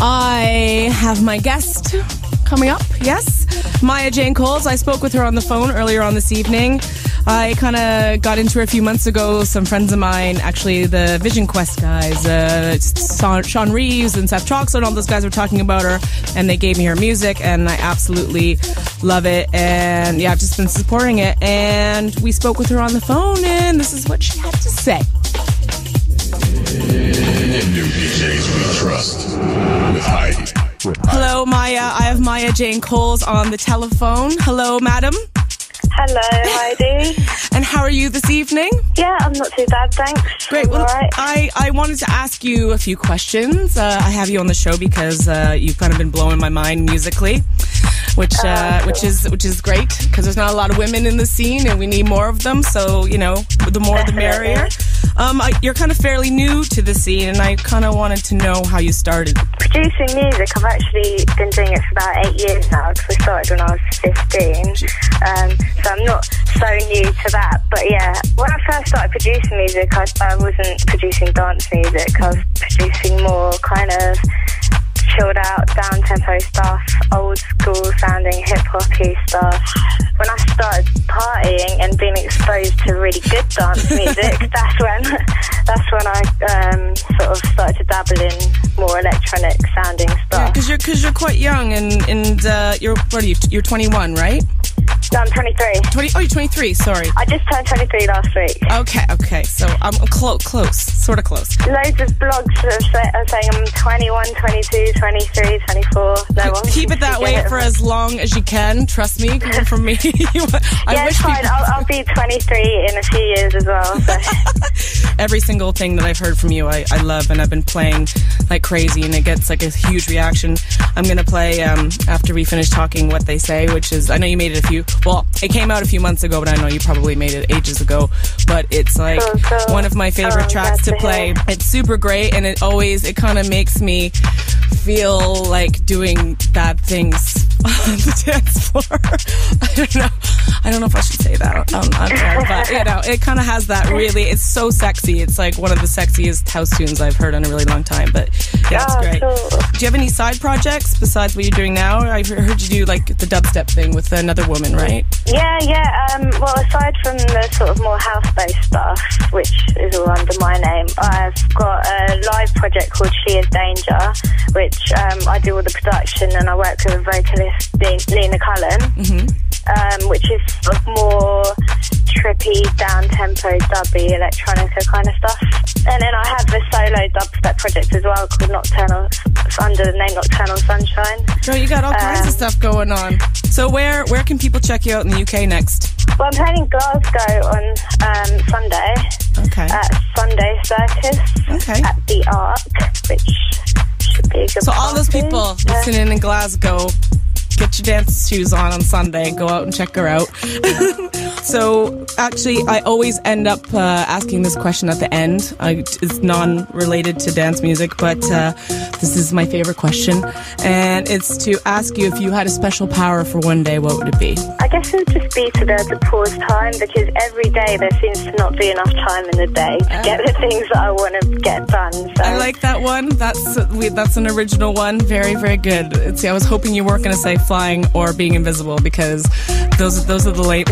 I have my guest coming up, yes. Maya Jane Coles. I spoke with her on the phone earlier on this evening. I kind of got into her a few months ago. Some friends of mine, actually the Vision Quest guys, Sean Reeves and Seth Troxler and all those guys were talking about her, and they gave me her music, and I absolutely love it. And yeah, I've just been supporting it. And we spoke with her on the phone, and this is what she had to say. New DJs we trust with Heidi. Hello, Maya. I have Maya Jane Coles on the telephone. Hello, madam. Hello, Heidi. And how are you this evening? Yeah, I'm not too bad, thanks. Great. Well, right. I wanted to ask you a few questions. I have you on the show because you've kind of been blowing my mind musically, which is great because there's not a lot of women in the scene and we need more of them. So, you know, the more the merrier. You're kind of fairly new to the scene, and I kind of wanted to know how you started. Producing music, I've actually been doing it for about 8 years now, because I started when I was 15. So I'm not so new to that. But yeah, when I first started producing music, I wasn't producing dance music. I was producing more kind of chilled out, down-tempo stuff, old school sounding hip-hoppy stuff. When I started partying and being exposed to really good dance music, that's when I sort of started to dabble in more electronic sounding stuff. Yeah, because you're quite young, and you're what are you? You're 21, right? No, I'm 23. You're 23, sorry. I just turned 23 last week. Okay. So I'm close, sort of close. Loads of blogs are saying I'm 21, 22, 23, 24. No one. Keep it that way for as long as you can. Trust me, coming from me. Yeah, it's fine. I'll be 23 in a few years as well. So. Every single thing that I've heard from you, I love, and I've been playing like crazy, and it gets like a huge reaction. I'm going to play, after we finish talking, What They Say, which is, I know you made it it came out a few months ago, but I know you probably made it ages ago. But it's like one of my favorite tracks to play. It's super great, and it kind of makes me feel like doing bad things on the dance floor. I don't know if I should say that on air, but you know, it kind of has that really, it's so sexy. It's like one of the sexiest house tunes I've heard in a really long time, but yeah, it's great. Cool. Do you have any side projects besides what you're doing now? I heard you do like the dubstep thing with another woman, right? Yeah. Well, aside from the sort of more house-based stuff, which is all under my name, I've got a live project called She Is Danger, which I do all the production, and I work with a vocalist, Lena Cullen, which is sort of more trippy, down-tempo, dubby, electronica kind of stuff. And then I have a solo dubstep project as well called Nocturnal, under the name Nocturnal Sunshine. Girl, you got all kinds of stuff going on. So where can people check you out in the UK next? Well, I'm playing in Glasgow on Sunday. Okay. At Sunday Circus. Okay. At the Arc, which should be a good So all those party. people listening in Glasgow, get your dance shoes on Sunday and go out and check her out. So actually, I always end up asking this question at the end. It's non-related to dance music, but this is my favorite question. And it's to ask you, if you had a special power for one day, what would it be? I guess it would just be to be able to pause time, because every day there seems to not be enough time in the day to get the things that I want to get done. So. I like that one. That's an original one. Very, very good. See, I was hoping you weren't going to say flying or being invisible, because those are the lame.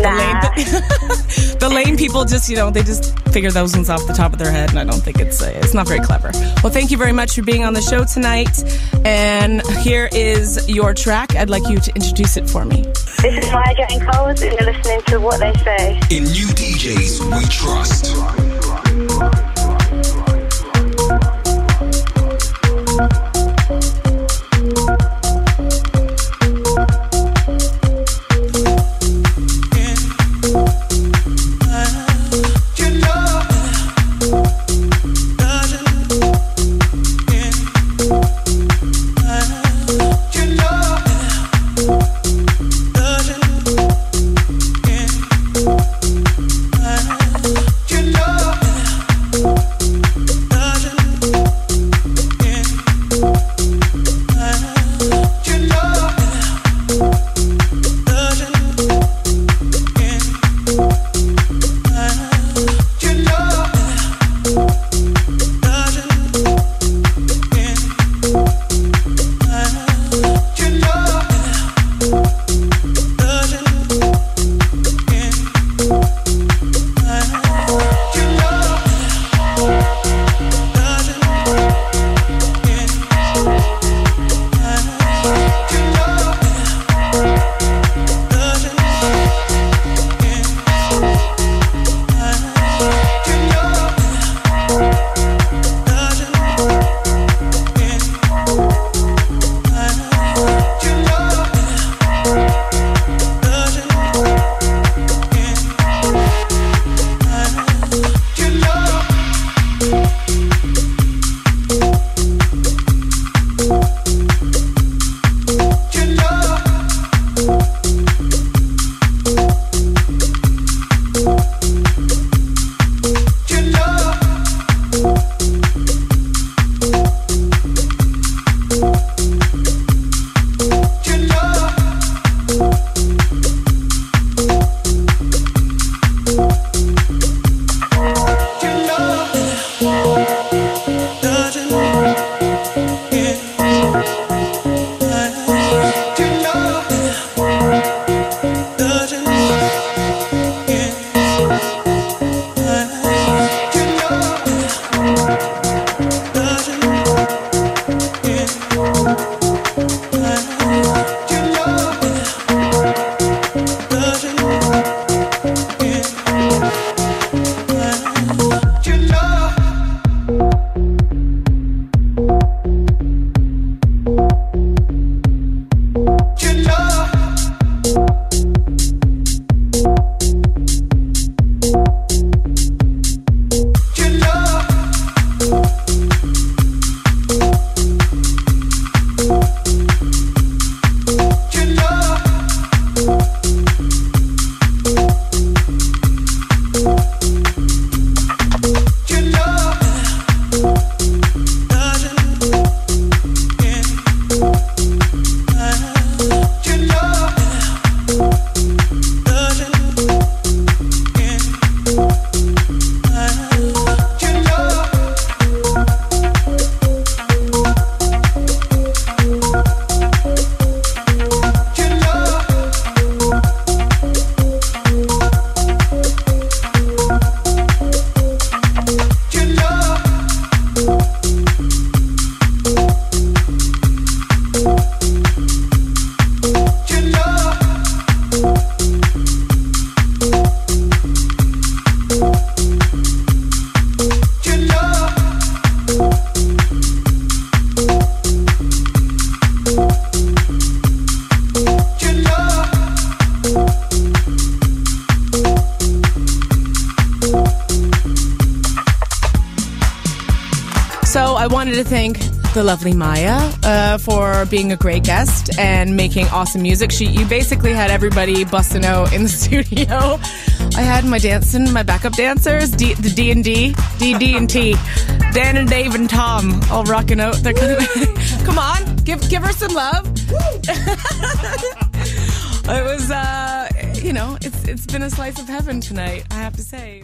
The lame people just, they just figure those ones off the top of their head, and I don't think it's not very clever. Well, thank you very much for being on the show tonight, and here is your track. I'd like you to introduce it for me. This is Maya Jane Coles, and you're listening to What They Say. In new DJs we trust. I wanted to thank the lovely Maya for being a great guest and making awesome music. You basically had everybody busting out in the studio. I had my backup dancers, the D&D, and T, Dan and Dave and Tom, all rocking out. They're kind of, come on, give her some love. It was, it's been a slice of heaven tonight, I have to say.